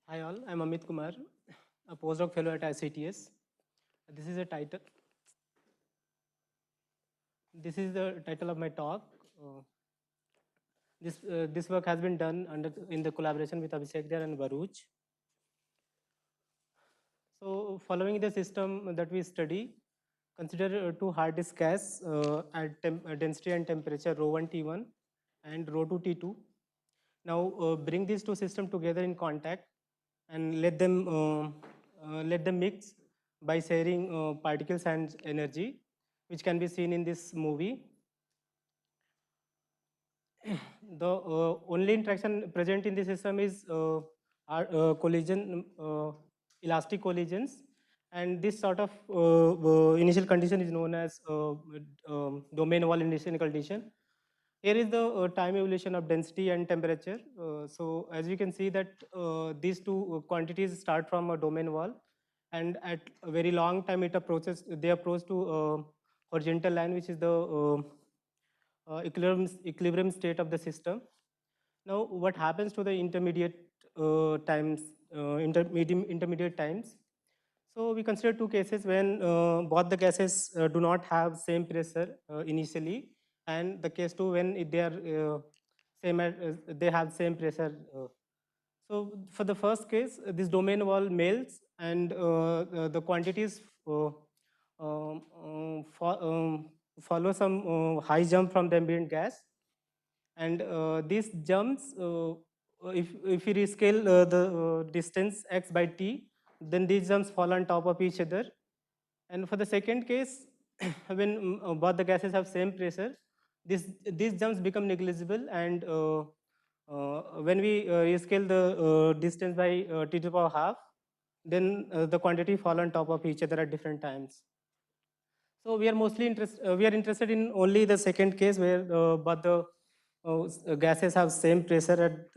Hi all, I'm Amit Kumar, a postdoc fellow at ICTS. This is a title. This is the title of my talk. This work has been done in the collaboration with Abhishek there and Baruch. So following the system that we study, consider two hard disk gas at density and temperature ρ1 T1 and ρ2 T2. Now bring these two systems together in contact and let them mix by sharing particles and energy, which can be seen in this movie. The only interaction present in the system is collision, elastic collisions, and this sort of initial condition is known as domain wall initial condition. Here is the time evolution of density and temperature. So as you can see that these two quantities start from a domain wall, and at a very long time they approach to horizontal line, which is the equilibrium state of the system. Now, what happens to the intermediate times? So we consider two cases when both the gases do not have same pressure initially, and the case two when they are they have same pressure. So for the first case, this domain wall melts, and the quantities follow some high jump from the ambient gas, and these jumps, if we rescale the distance x by t, then these jumps fall on top of each other. And for the second case, when both the gases have same pressure, these jumps become negligible, and when we rescale the distance by t to the power half, then the quantity fall on top of each other at different times. So we are mostly interested in only the second case where both the gases have same pressure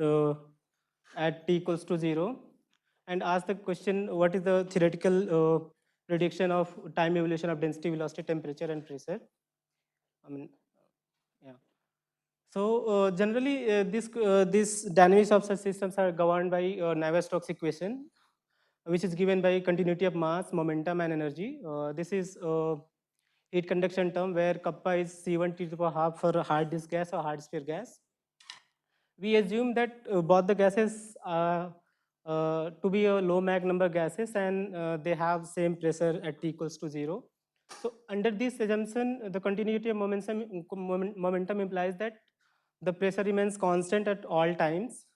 at t equals to 0, and ask the question, what is the theoretical prediction of time evolution of density, velocity, temperature, and pressure? I mean, yeah. So generally, these dynamics of such systems are governed by Navier-Stokes equation, which is given by continuity of mass, momentum, and energy. This is heat conduction term where kappa is C1 t to the power half for a hard disk gas or hard sphere gas. We assume that both the gases are to be a Low-Mach number gases, and they have same pressure at t equals to 0. So under this assumption, the continuity of momentum implies that the pressure remains constant at all times,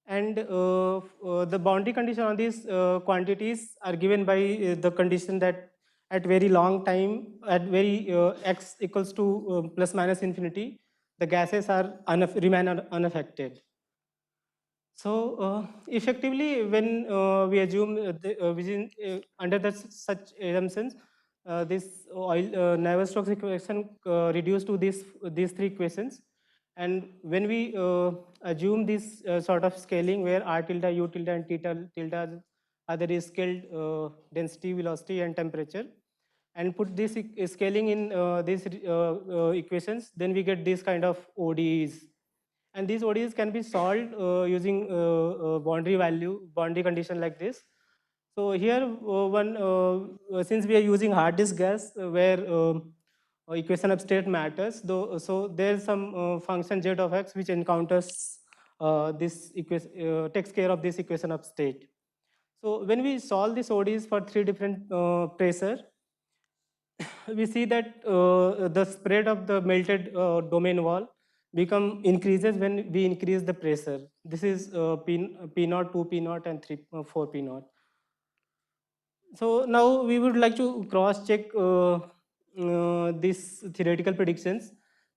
and the boundary condition on these quantities are given by the condition that at very long time, at very x equals to plus minus infinity, the gases are remain unaffected. So effectively, when we assume under such assumptions, this Navier-Stokes equation reduced to these three equations, and when we assume this sort of scaling where r tilde, u tilde, and t tilde are the rescaled density, velocity, and temperature, and put this scaling in these equations, then we get this kind of ODEs. And these ODEs can be solved using boundary condition like this. So here, since we are using hard disk gas, where equation of state matters, though, so there's some function z of x which encounters this equation, takes care of this equation of state. So when we solve these ODEs for three different pressure, we see that the spread of the melted domain wall increases when we increase the pressure. This is P0, 2 P0, and 4 P0. So now we would like to cross check these theoretical predictions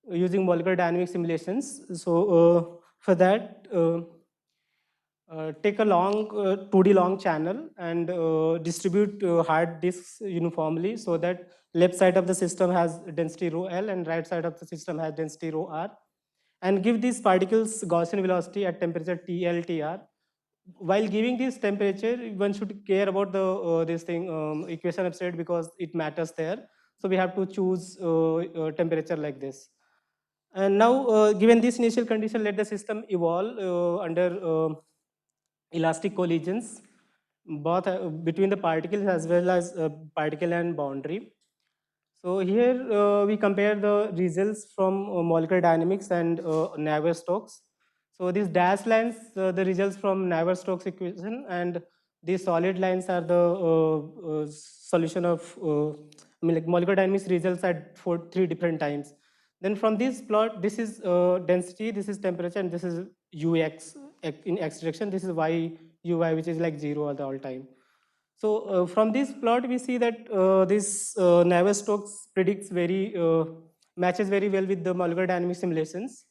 using molecular dynamic simulations. So for that, take a long 2D long channel and distribute hard disks uniformly, so that left side of the system has density rho L and right side of the system has density rho R, and give these particles Gaussian velocity at temperature TL, TR. While giving this temperature, one should care about the this thing equation of state, because it matters there. So we have to choose temperature like this. And now, given this initial condition, let the system evolve under elastic collisions, both between the particles as well as particle and boundary. So here we compare the results from molecular dynamics and Navier-Stokes. So these dashed lines, the results from Navier-Stokes equation, and these solid lines are the solution of like molecular dynamics results at three different times. Then from this plot, this is density, this is temperature, and this is ux in x direction. This is y uy, which is like 0 all the all time. So from this plot, we see that this Navier-Stokes predicts matches very well with the molecular dynamic simulations.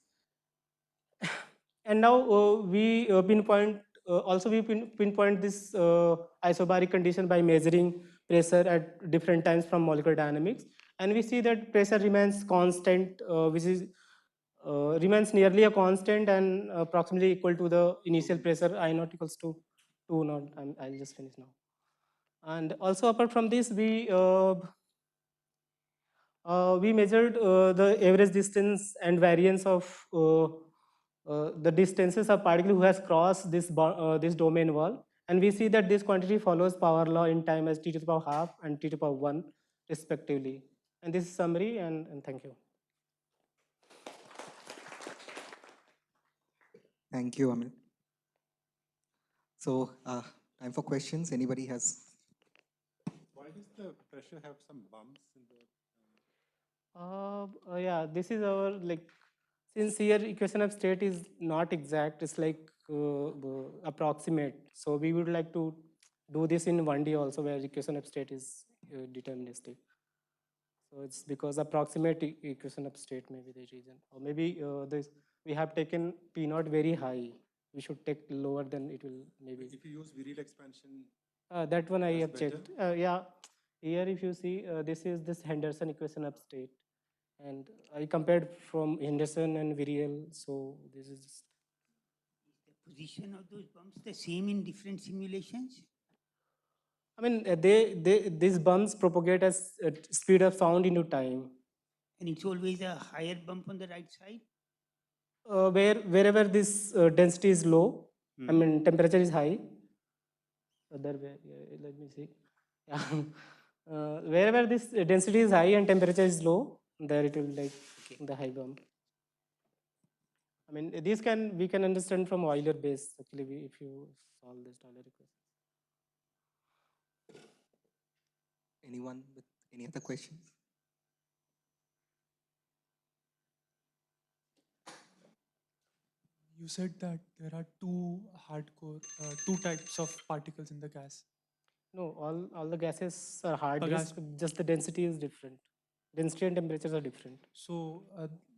And now we pinpoint also we pinpoint this isobaric condition by measuring pressure at different times from molecular dynamics, and we see that pressure remains constant, which is remains nearly a constant and approximately equal to the initial pressure I naught equals to 2 naught. I'll just finish now. And also apart from this, we measured the average distance and variance of the distances of particle who has crossed this domain wall, and we see that this quantity follows power law in time as t to the power half and t to the power 1 respectively. And this is summary, and thank you. Thank you, Amit. So, time for questions. Anybody has? Why does the pressure have some bumps in the? Yeah, this is our like, since here equation of state is not exact, it's like approximate. So we would like to do this in 1D also, where equation of state is deterministic. So it's because approximate equation of state may be the reason, or maybe this we have taken P naught very high. We should take lower, then it will maybe. If you use virial expansion. That one I have better? checked. Yeah, here if you see, this is this Henderson equation of state, and I compared from Henderson and Virial. So this is just, the position of those bumps the same in different simulations? I mean, these bumps propagate as speed of sound into time. And it's always a higher bump on the right side? Wherever this density is low, I mean temperature is high. Other way, let me see. Yeah. Wherever this density is high and temperature is low, there it will like the high bump. I mean, these we can understand from Euler base actually if you solve this Euler equation. Anyone with any other questions? You said that there are two types of particles in the gas. No, all the gases are hard. gas- Just the density is different. Density and temperatures are different. So,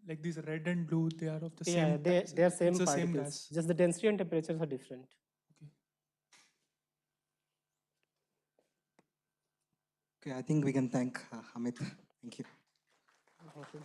like these red and blue, they are of the Yeah, same. they are same it's the particles. same gas. Just the density and temperatures are different. Okay. Okay, I think we can thank Amit. Thank you. Okay.